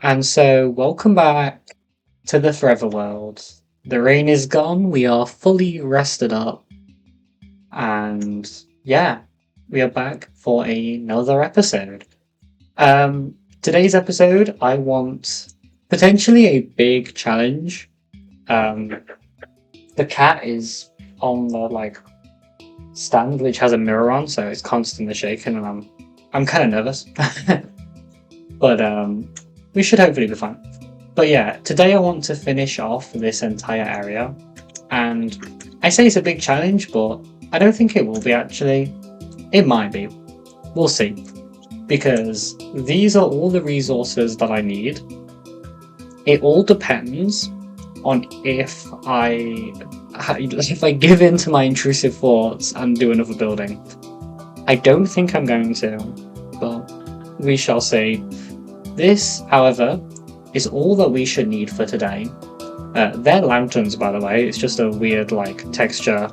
And so, welcome back to the Forever World. The rain is gone, we are fully rested up, and yeah, we are back for another episode. Today's episode, I want potentially a big challenge. Um, the cat is on the stand which has a mirror on, so it's constantly shaking, and I'm kind of nervous, but we should hopefully be fine. But yeah, today I want to finish off this entire area, and I say it's a big challenge, but I don't think it will be actually. It might be. We'll see. Because these are all the resources that I need. It all depends on if I give in to my intrusive thoughts and do another building. I don't think I'm going to, but we shall see. This, however, is all that we should need for today. They're lanterns, by the way. It's just a weird texture,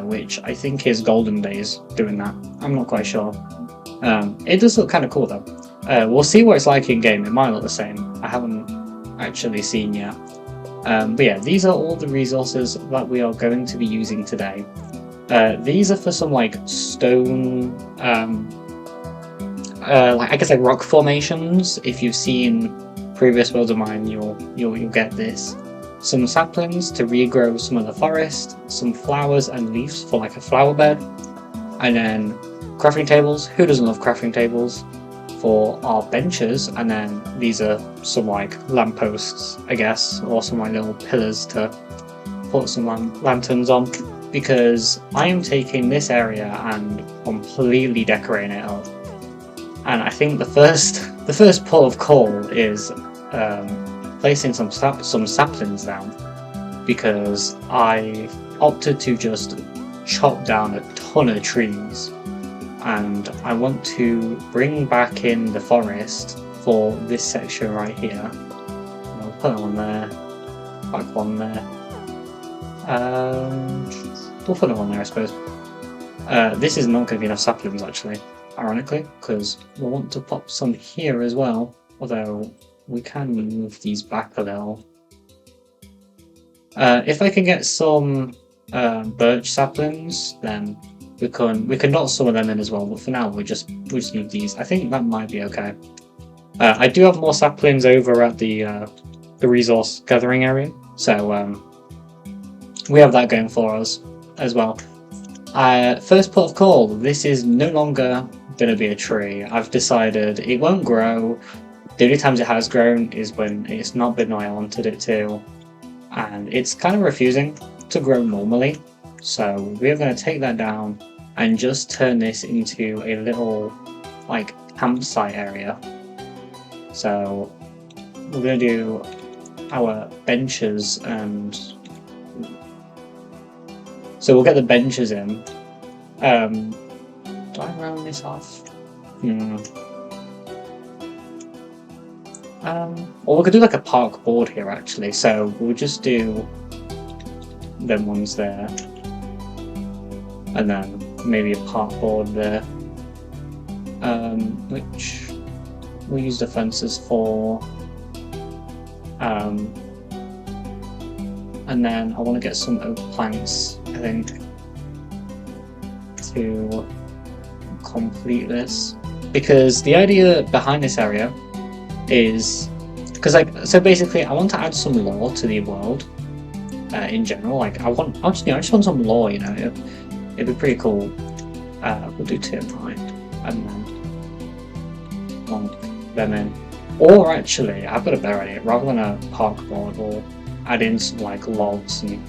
which I think is Golden Days doing that. I'm not quite sure. It does look kind of cool though. We'll see what it's like in game. It might look the same. I haven't actually seen yet. But yeah, these are all the resources that we are going to be using today. These are for some stone, I guess rock formations. If you've seen previous worlds of mine, you'll get this. Some saplings to regrow some of the forest, some flowers and leaves for a flower bed, and then crafting tables. Who doesn't love crafting tables? For our benches, and then these are some lampposts, I guess, or some little pillars to put some lanterns on. Because I am taking this area and completely decorating it up. And I think the first port of call is placing some saplings down, because I opted to just chop down a ton of trees, and I want to bring back in the forest for this section right here. I'll put one there, back one there. We'll put one there, I suppose. This is not going to be enough saplings, actually, ironically, because we'll want to pop some here as well, although we can move these back a little. If I can get some birch saplings, then we can knot some of them in as well, but for now we just need these. I think that might be okay. I do have more saplings over at the resource gathering area, so we have that going for us as well. First port of call, this is no longer going to be a tree. I've decided it won't grow. The only times it has grown is when it's not been the way I wanted it to, and it's kind of refusing to grow normally. So we're going to take that down and just turn this into a little campsite area. So we're going to do our benches, and so we'll get the benches in. Do I round this off? Or we could do a park board here actually. So we'll just do them ones there, and then maybe a park board there, which we'll use the fences for. And then I want to get some oak planks, I think, to complete this, because the idea behind this area is so basically I want to add some lore to the world in general. I just want some lore, it'd be pretty cool. We'll do 2 behind and then plonk them in. Or actually, I've got a better idea. Rather than a park board, we'll add in some logs, and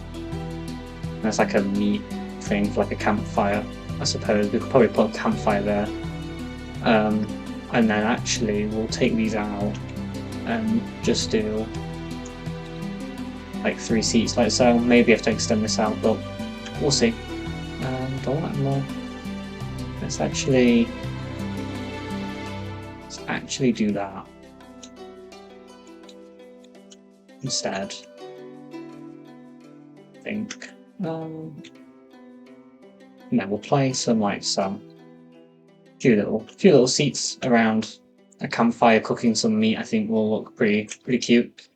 there's a meat thing for a campfire, I suppose. We could probably put a campfire there. And then actually we'll take these out and just do 3 seats like so. Maybe I have to extend this out, but we'll see. Do I want more? Let's actually do that instead. I think. No, we'll play some few little seats around a campfire cooking some meat, I think will look pretty cute.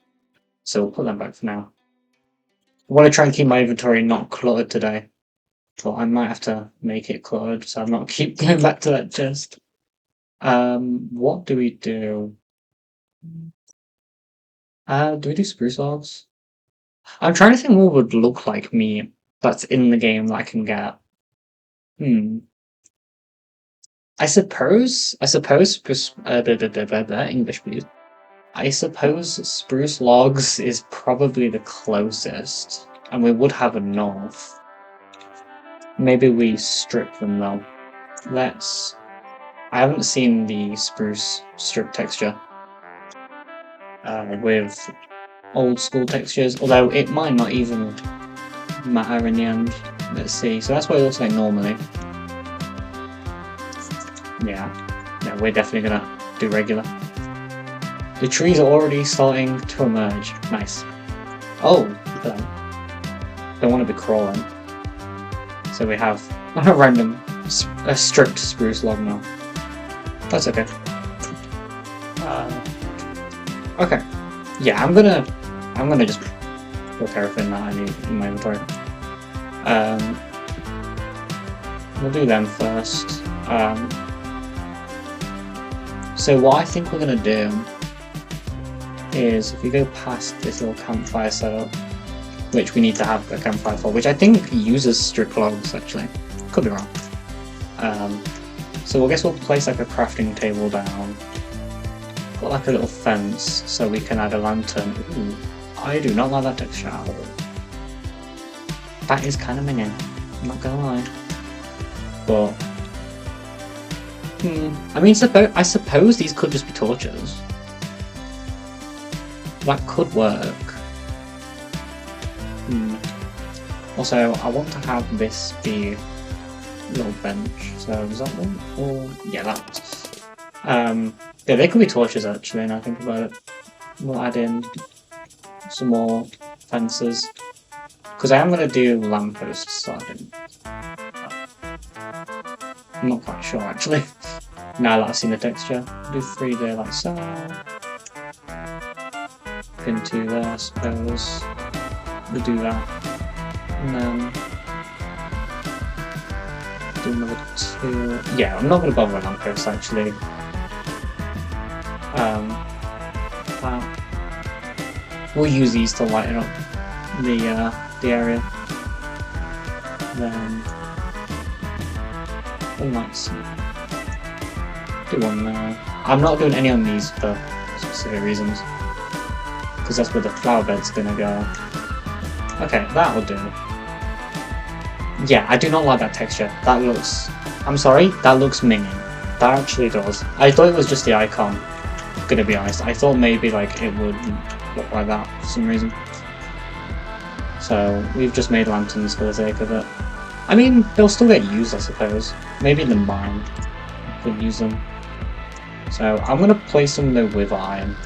So we'll put them back for now. I want to try and keep my inventory not cluttered today, but I might have to make it cluttered so I'm not keep going back to that chest. What do we do? Do we do spruce logs? I'm trying to think what would look like meat that's in the game that I can get. I suppose English, please. I suppose spruce logs is probably the closest, and we would have enough. Maybe we strip them though. I haven't seen the spruce strip texture with old school textures, although it might not even matter in the end. Let's see. So that's what it looks like normally. Yeah, we're definitely gonna do regular. The trees are already starting to emerge. Nice. Oh, look at them. Don't want to be crawling. So we have a random stripped spruce log now. That's okay. Okay. Yeah, I'm gonna just put everything that I need in my inventory. We'll do them first. So what I think we're gonna do is if we go past this little campfire setup, which we need to have a campfire for, which I think uses strip logs actually. Could be wrong. So I guess we'll place like a crafting table down. Put like a little fence so we can add a lantern. Ooh, I do not like that texture. That is kind of minging, I'm not gonna lie. But I mean, I suppose these could just be torches. That could work. Also, I want to have this be a little bench. So is that one? Or yeah, that. Yeah, they could be torches actually. Now I think about it, we'll add in some more fences because I am going to do lampposts starting. I'm not quite sure actually. Now that I've seen the texture, do 3 there like so. Pin 2 there, I suppose. We'll do that. And then do another 2. Yeah, I'm not going to bother with lampposts actually. We'll use these to lighten up the area. Then let's do one there. I'm not doing any on these for specific reasons, because that's where the flower bed's gonna go. Okay, that'll do. Yeah, I do not like that texture. That looks... I'm sorry, that looks minging. That actually does. I thought it was just the icon, gonna be honest. I thought maybe like it would look like that for some reason. So we've just made lanterns for the sake of it. I mean, they'll still get used, I suppose. Maybe in the mine could use them. So I'm gonna place them though with iron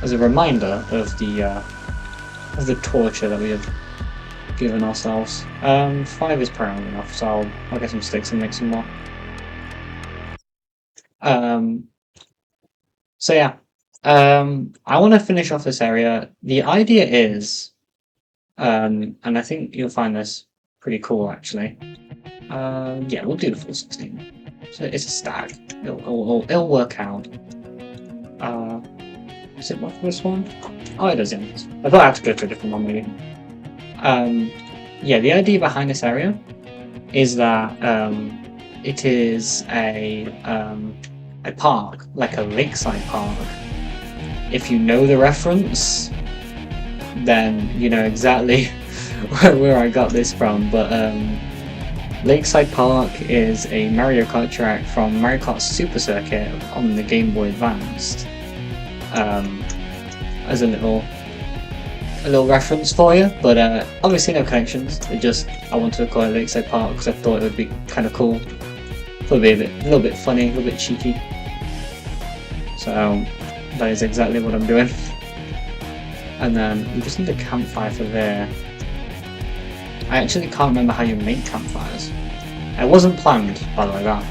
as a reminder of the torture that we have given ourselves. 5 is probably enough, so I'll get some sticks and make some more. So yeah, I want to finish off this area. The idea is, and I think you'll find this pretty cool actually. Yeah, we'll do the full 16. So it's a stag. It'll work out. Is it worth this one? Oh, it doesn't. I thought I had to go to a different one maybe. Yeah, the idea behind this area is that it is a park, like a lakeside park. If you know the reference, then you know exactly where I got this from. But Lakeside Park is a Mario Kart track from Mario Kart Super Circuit on the Game Boy Advanced. As a little reference for you, but obviously no connections. I wanted to call it Lakeside Park because I thought it would be kind of cool. It would be a little bit funny, a little bit cheeky. So that is exactly what I'm doing. And then we just need a campfire for there. I actually can't remember how you make campfires. It wasn't planned, by the way, that.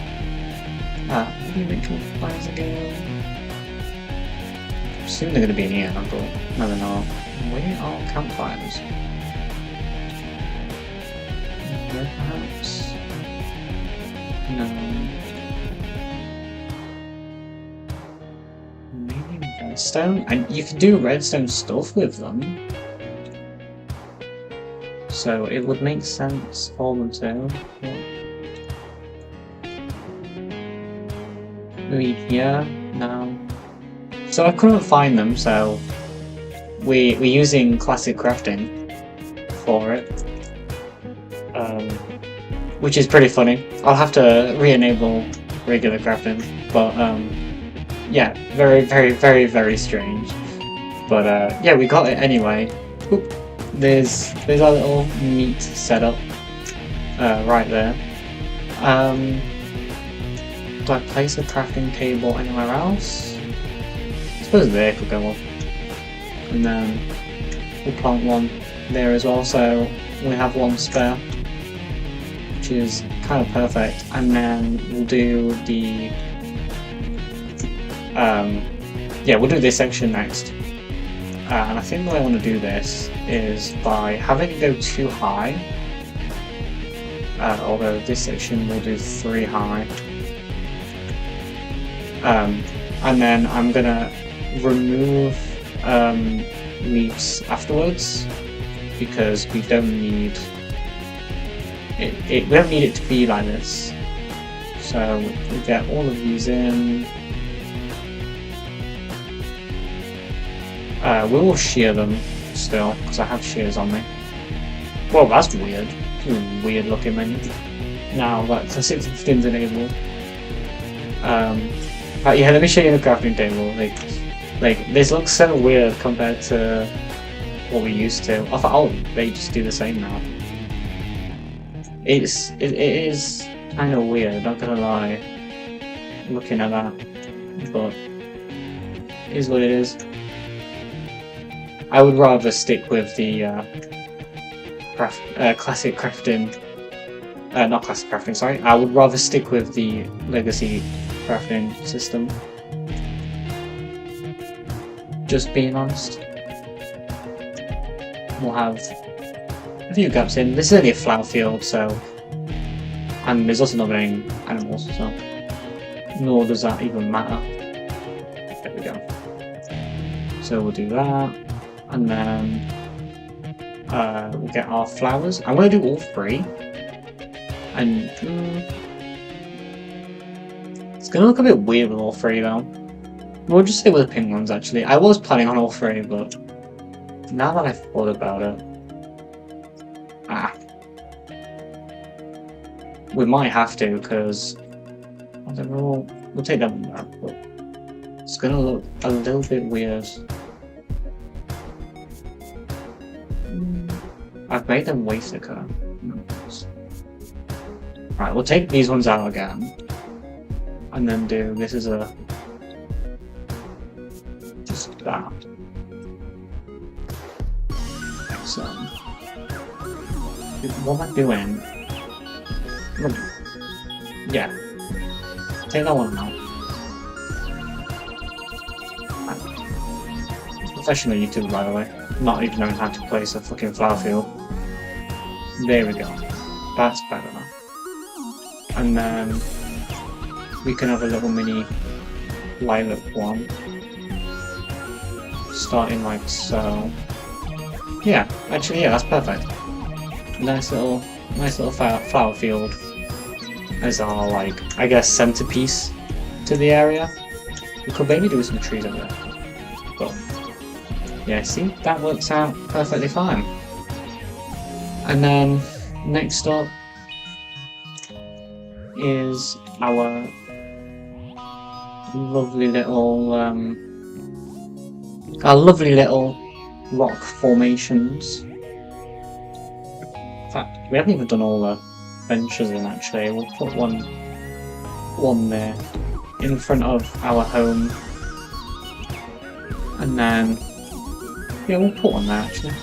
How do you make campfires again? assume they're going to be in here, but no, they're not. Where are campfires? Here, perhaps? No. Maybe redstone? And you can do redstone stuff with them. So it would make sense for them to. Maybe here? No. So I couldn't find them, so we're using classic crafting for it. Which is pretty funny. I'll have to re-enable regular crafting, but yeah, very strange. But yeah, we got it anyway. Oop. There's our little meat setup right there. Do I place a crafting table anywhere else? I suppose there could go up. And then we'll plant one there as well, so we have one spare, which is kind of perfect. And then we'll do the yeah, we'll do this section next. And I think the way I want to do this is by having it go too high. Although this section will do 3 high. And then I'm gonna remove leaves afterwards because we don't need it. We don't need it to be like this. So we get all of these in. We will shear them still because I have shears on me. Well, that's weird. Weird looking menu. Now that classic 15's enabled. Right, yeah, let me show you the crafting table. Like this looks so weird compared to what we used to. I thought, oh, they just do the same now. It is kind of weird, not gonna lie. Looking at that, but it is what it is. I would rather stick with the classic crafting. Not classic crafting, sorry. I would rather stick with the legacy crafting system. Just being honest. We'll have a few gaps in. This is only a flower field, so. And there's also not any animals, so. Nor does that even matter. There we go. So we'll do that. And then we'll get our flowers. I'm going to do all 3. And it's going to look a bit weird with all 3 though. We'll just stay with the pink ones actually. I was planning on all 3, but now that I've thought about it, we might have to because we'll take that one back. But it's going to look a little bit weird. I've made them way thicker. Right, we'll take these ones out again. And then do this is a just that. Excellent. What am I doing? Yeah. Take that one out. Professional YouTuber, by the way. Not even knowing how to place a fucking flower field. There we go. That's better now. And then we can have a little mini lilac one. Starting like so. Yeah, actually yeah, that's perfect. Nice little flower field as our like I guess centerpiece to the area. We could maybe do some trees over there. But yeah, see, that works out perfectly fine. And then next up is our lovely little rock formations. In fact, we haven't even done all the benches in actually. We'll put one there in front of our home. And then yeah, we'll put one there actually.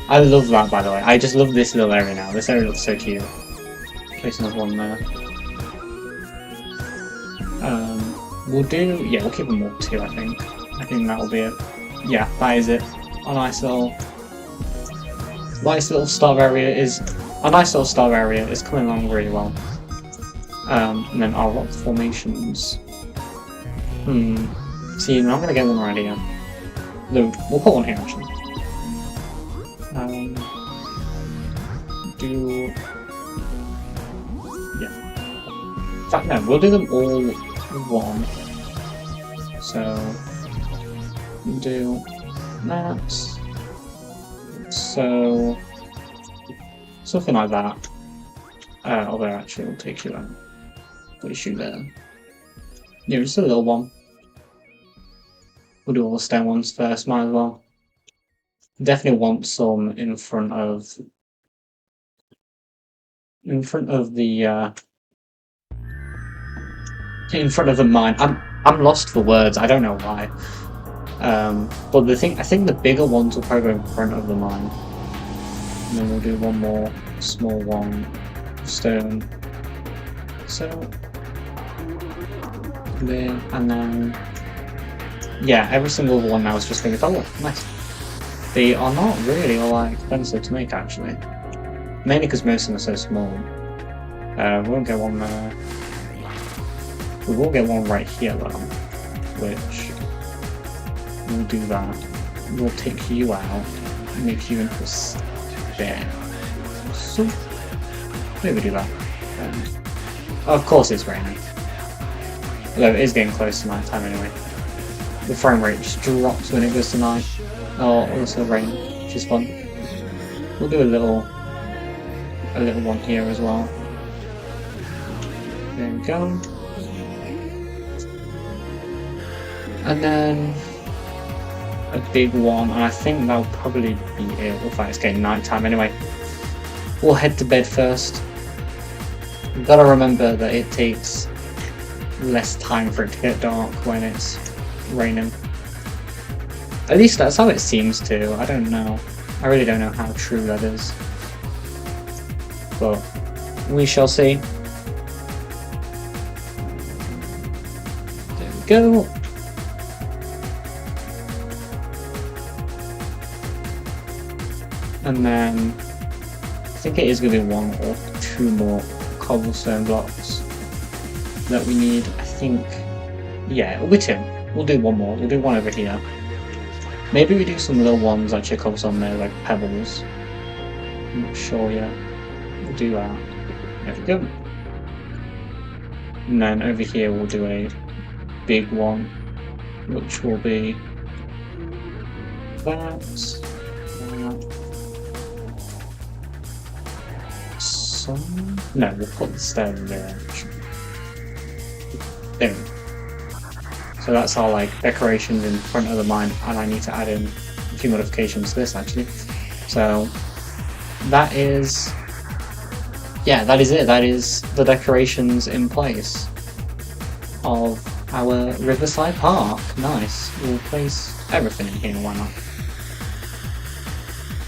I love that, by the way. I just love this little area now. This area looks so cute. Place another one there. We'll keep them all 2, I think. I think that'll be it. Yeah, that is it. A nice little start area is coming along really well. And then our rock formations. See, I'm gonna get one right here. No, we'll put one here actually. Yeah. In fact, no, we'll do them all one. So we'll do that. So something like that. Although actually we'll take you out. Put you there. Yeah, just a little one. We'll do all the stone ones first, might as well. Definitely want some in front of the mine. I'm lost for words. I don't know why. But I think the bigger ones will probably go in front of the mine. And then we'll do one more small one, stone. So there, and then yeah, every single one now is just going to be nice. They are not really all that expensive to make actually, mainly because most of them are so small. We won't get one there. We will get one right here though, which we'll do that. We'll take you out, make you into a spare. So maybe do that. Of course it's raining. Although it is getting close to night time anyway. The frame rate just drops when it goes to night. Oh, also rain, which is fun. We'll do a little one here as well. There we go. And then a big one, and I think that'll probably be it. In fact, it's getting night time anyway. We'll head to bed first. We've got to remember that it takes less time for it to get dark when it's raining. At least that's how it seems to. I don't know. I really don't know how true that is. But we shall see. There we go. And then I think it is going to be one or two more cobblestone blocks that we need. I think, yeah, it'll be two. We'll do one more. We'll do one over here. Maybe we do some little ones like cobblestone there, like pebbles. I'm not sure yet. We'll do that. There we go. And then over here we'll do a big one, which will be that. No, we'll put the stair in there. There we go. So that's our like decorations in front of the mine, and I need to add in a few modifications to this actually. So that is, yeah, that is it. That is the decorations in place of our Riverside Park. Nice. We'll place everything in here, why not?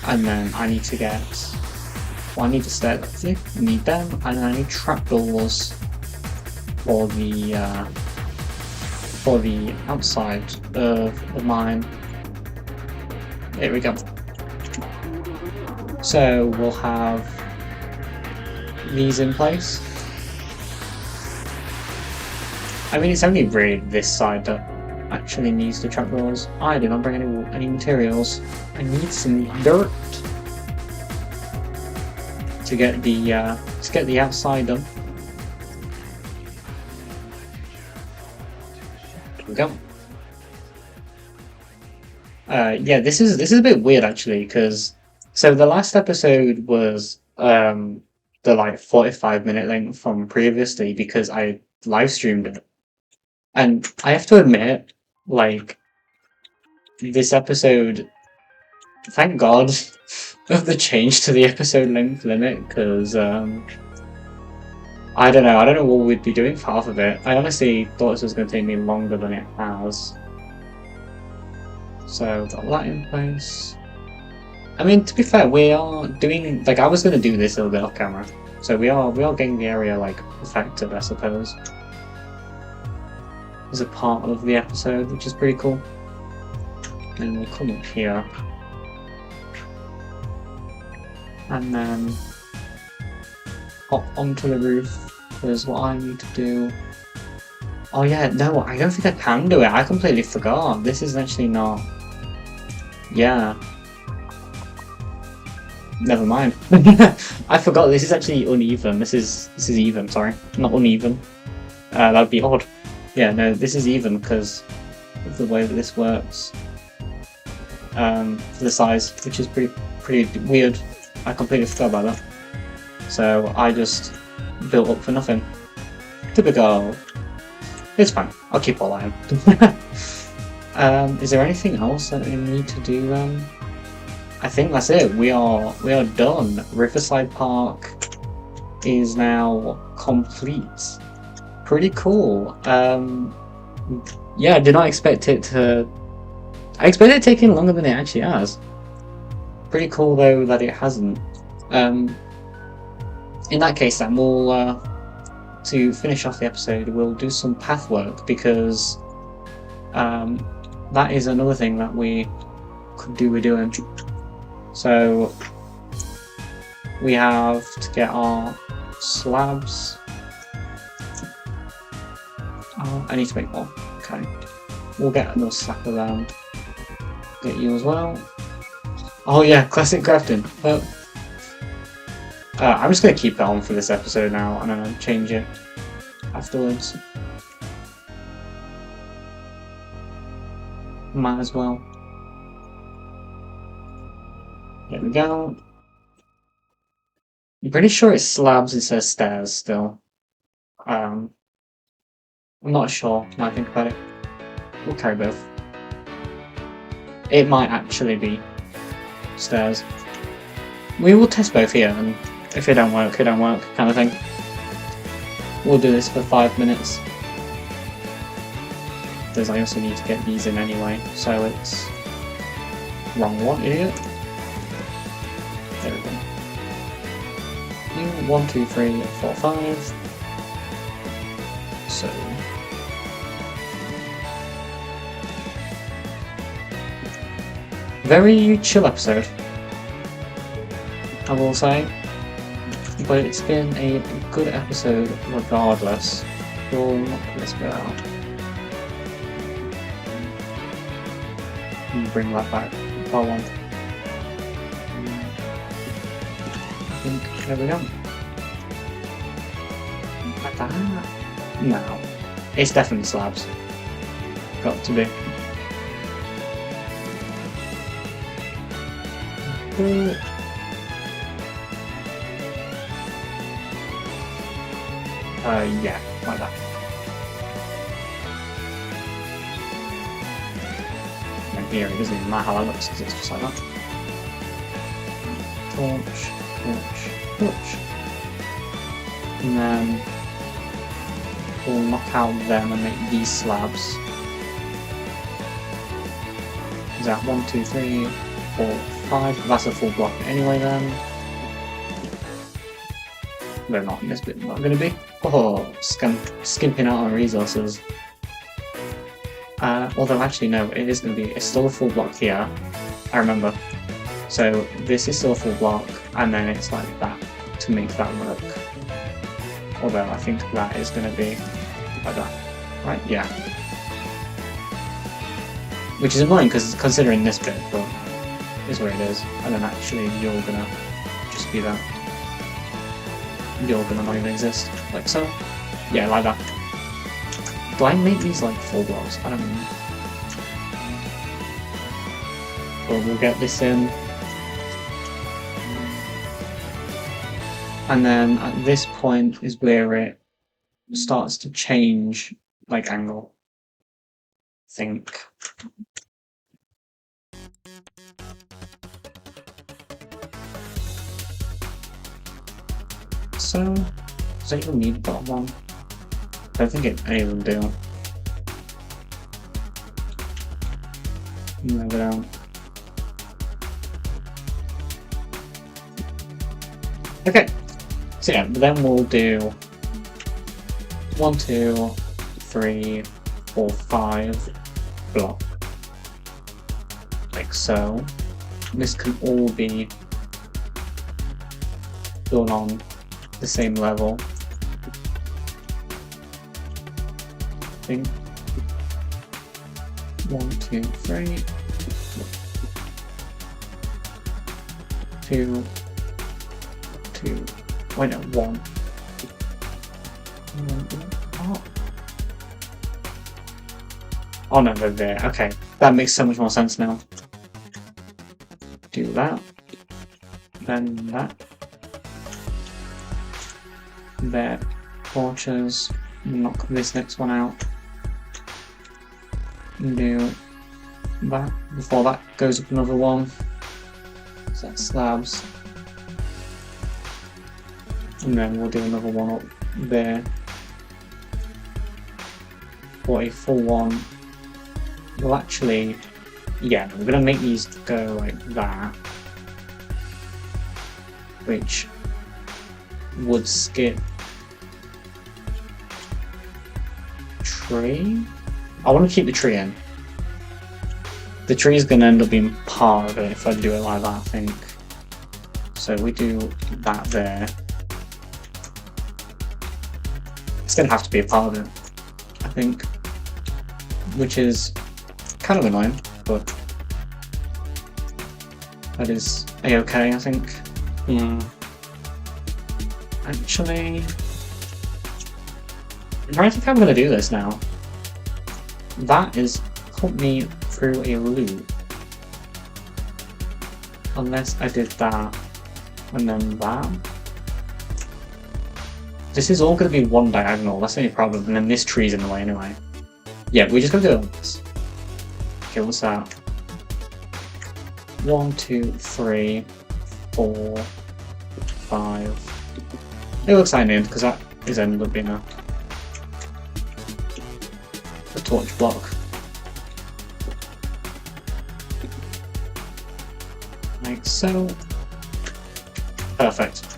And then I need to get, well, I need to stairs actually. I need them, and then I need trapdoors for the outside of the mine. There we go. So we'll have these in place. I mean, it's only really this side that actually needs the trapdoors. I did not bring any materials. I need some dirt to get the outside done. There we go. Yeah, this is a bit weird actually, because so the last episode was the like 45-minute length from previously because I live streamed it, and I have to admit, like, this episode, thank God of the change to the episode length limit, because I don't know what we'd be doing for half of it. I honestly thought this was going to take me longer than it has. So got that in place. I mean, to be fair, we are doing, like, I was going to do this a little bit off camera, so we are getting the area like affected, I suppose, as a part of the episode, which is pretty cool. Then we'll come up here. And then hop onto the roof. There's what I need to do. Oh yeah, no, I don't think I can do it. I completely forgot. This is actually not... Yeah. Never mind. I forgot this is actually uneven. This is even, sorry. Not uneven. That'd be odd. Yeah, no, this is even because of the way that this works. For the size, which is pretty weird. I completely forgot about that. So I just built up for nothing. Typical. It's fine. I'll keep all that in. Is there anything else that we need to do then? I think that's it. We are done. Riverside Park is now complete. Pretty cool. Yeah, I did not expect it to... I expected it taking longer than it actually has. Pretty cool though that it hasn't. In that case then, we'll to finish off the episode, we'll do some path work because that is another thing that we could do with doing. So we have to get our slabs. Oh, I need to make more. Okay, we'll get another slab of them. Get you as well. Oh yeah, classic crafting. Well, I'm just going to keep it on for this episode now and then change it afterwards. Might as well. There we go. I'm pretty sure it's slabs, it says stairs still. I'm not sure now I think about it. We'll carry both. It might actually be stairs. We will test both here, and if it don't work, kind of thing. We'll do this for 5 minutes. Because I also need to get these in anyway, so it's... Wrong one, idiot. There we go. 1, 2, 3, 4, 5. So... Very chill episode, I will say, but it's been a good episode regardless. We'll knock this bit out and bring that back. Hold on. I think there we go. Like that. No, it's definitely slabs. Got to be. Yeah, like that. And here it doesn't even matter how that looks because it's just like that. Torch, torch, torch. And then we'll knock out them and make these slabs. Is that 1, 2, 3, 4, 5? That's a full block anyway then. They're not in this bit, not going to be. Oh, skimping out on resources. Although actually no, it is going to be, it's still a full block here, I remember. So this is still a full block, and then it's like that to make that work. Although I think that is going to be like that, right? Yeah. Which is annoying because considering this bit, but is where it is. And then actually you're going to just be that. You're gonna not even exist, like so. Yeah, like that. Do I make these like full blocks? I don't know. But we'll get this in. And then at this point is where it starts to change, like, angle. I think. So, does it even need a bottom one? I don't think any of them do. Never know. Okay, so yeah, then we'll do 1, 2, 3, 4, 5 block. like so. This can all be done on the same level. I think 1, 2, 3, 2, 2. Wait, no, 1. Oh no, they're there. Okay, that makes so much more sense now. Do that, then that. There, torches. Knock this next one out. Do that before that goes up another one. So that's slabs. And then we'll do another one up there. For a full one. Well, actually, yeah, we're gonna make these go like that, which would skip tree. I want to keep the tree in. The tree is gonna end up being part of it if I do it like that, I think. So we do that there. It's gonna have to be a part of it, I think, which is kind of annoying, but that is a-okay, I think. Actually, I'm trying to think how I'm going to do this now. That is put me through a loop. Unless I did that, and then that. This is all going to be one diagonal, that's the only problem, and then this tree's in the way anyway. Yeah, we're just going to do it like this. Okay, what's that? 1, 2, 3, 4, 5. It looks like an end because that is ended up being a torch block. Like so. Perfect.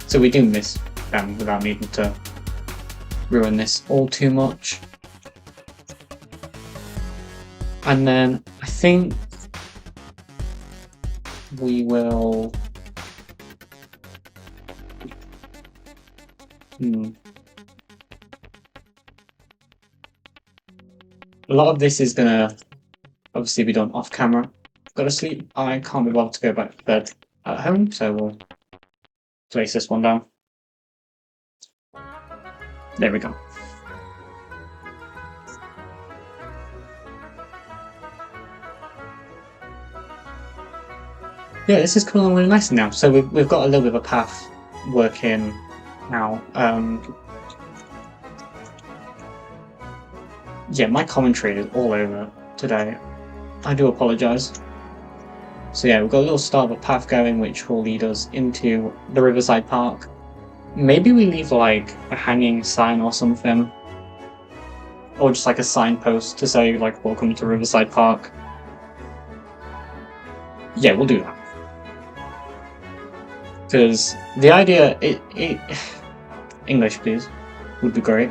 So we do miss them without needing to ruin this all too much. And then I think we will a lot of this is gonna obviously be done off camera. I've got to sleep. I can't be bothered to go back to bed at home, so we'll place this one down. There we go. Yeah, this is coming along really nicely now. So we've got a little bit of a path working now. Yeah, my commentary is all over today. I do apologise. So yeah, we've got a little start of a path going which will lead us into the Riverside Park. Maybe we leave like a hanging sign or something. Or just like a signpost to say like, welcome to Riverside Park. Yeah, we'll do that. Because the idea, English please, would be great.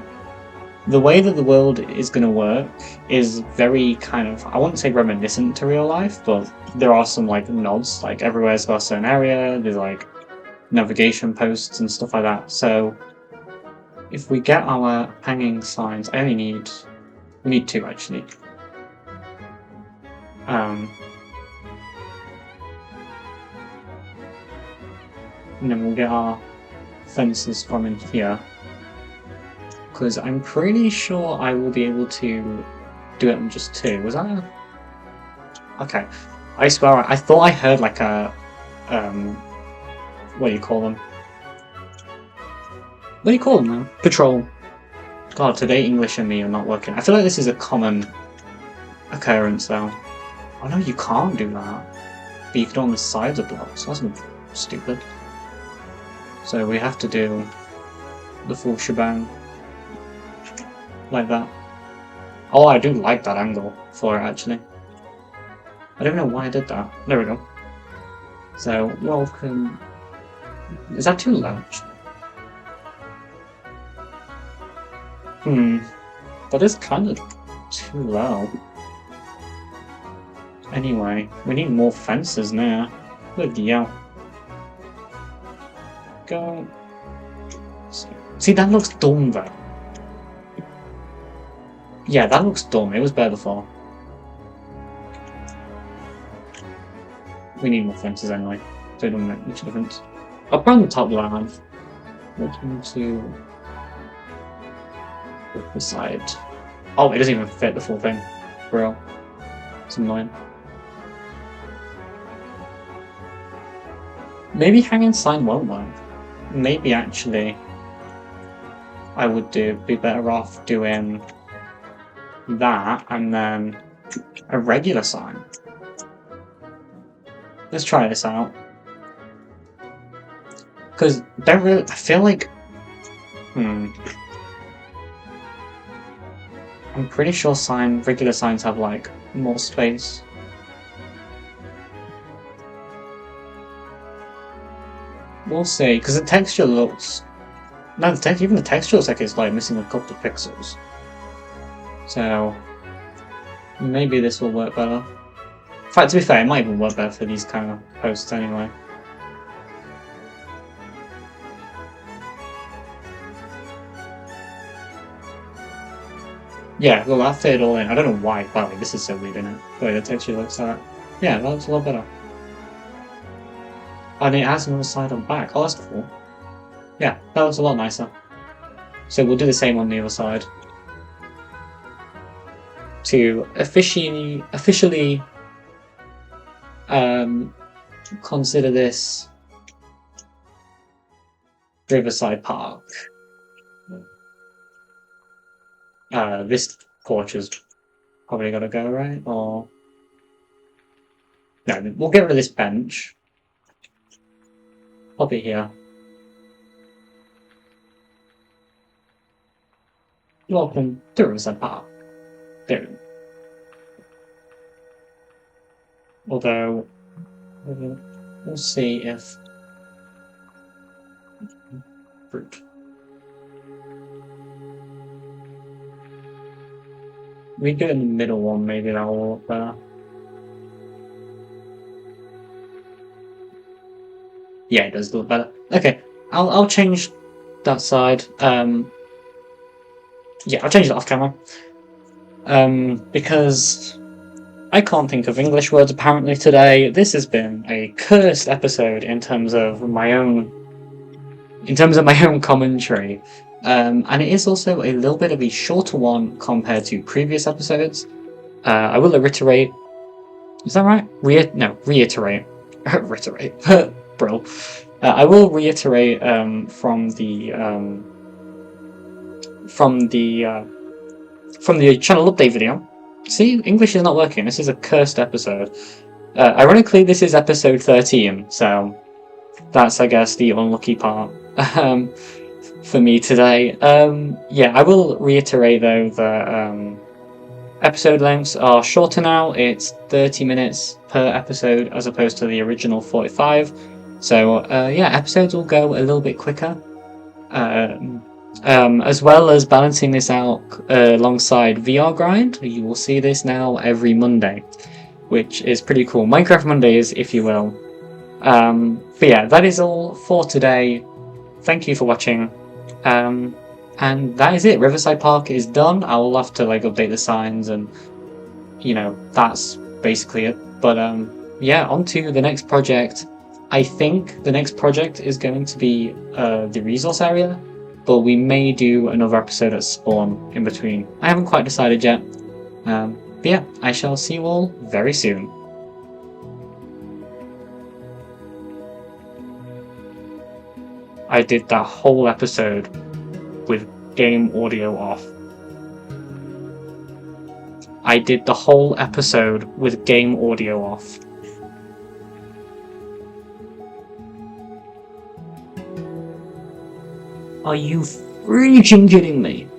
The way that the world is going to work is very kind of, I wouldn't say reminiscent to real life, but there are some like nods, like everywhere's got a certain area, there's like navigation posts and stuff like that. So if we get our hanging signs, we need 2 actually. And then we'll get our fences from in here. Because I'm pretty sure I will be able to do it in just 2. Was that a... Okay. I swear, I thought I heard like a... what do you call them? What do you call them now? Patrol. God, today English and me are not working. I feel like this is a common occurrence though. Oh no, you can't do that. But you can do it on the sides of blocks. That's stupid. So we have to do the full shebang. Like that. Oh, I do like that angle for it actually. I don't know why I did that. There we go. So, welcome. Is that too low? That is kind of too low. Anyway, we need more fences now. Bloody hell. Go. See, that looks dumb though. Yeah, that looks dumb. It was better before. We need more fences anyway, so it doesn't make much difference. I'll put on the top line. Looking to the side. Oh, it doesn't even fit the full thing. Bro. It's annoying. Maybe hanging sign won't work. Maybe actually I would be better off doing that and then a regular sign. Let's try this out. Because I feel like I'm pretty sure regular signs have like more space. We'll see, because the texture looks even the texture looks like it's like missing a couple of pixels. So maybe this will work better. In fact, to be fair, it might even work better for these kind of posts anyway. Yeah, well, that fit it all in. I don't know why. By the way, this is so weird, isn't it? The way the texture looks like that. Yeah, that looks a lot better. And it has another side on back. Oh, that's cool. Yeah, that looks a lot nicer. So we'll do the same on the other side. To officially consider this Riverside Park. This porch is probably gotta go, right? Or no, we'll get rid of this bench. Pop it here. Welcome to Riverside Park. There. Although we'll see if fruit. We do it in the middle one, maybe that will work better. Yeah, it does look better. Okay, I'll change that side. Yeah, I'll change it off camera. Because I can't think of English words apparently today. This has been a cursed episode in terms of my own commentary. And it is also a little bit of a shorter one compared to previous episodes. I will reiterate. Is that right? Reiterate. Reiterate. Brill. I will reiterate from the channel update video. See, English is not working. This is a cursed episode. Ironically, this is episode 13, so that's, I guess, the unlucky part for me today. Yeah, I will reiterate though that episode lengths are shorter now. It's 30 minutes per episode as opposed to the original 45. So yeah, episodes will go a little bit quicker. As well as balancing this out alongside VR Grind. You will see this now every Monday, which is pretty cool. Minecraft Mondays, if you will. But yeah, that is all for today. Thank you for watching. And that is it. Riverside Park is done. I will have to like update the signs and, you know, that's basically it. But yeah, on to the next project. I think the next project is going to be the resource area, but we may do another episode at spawn in between. I haven't quite decided yet. But yeah, I shall see you all very soon. I did that whole episode with game audio off. I did the whole episode with game audio off. Are you freaking kidding me?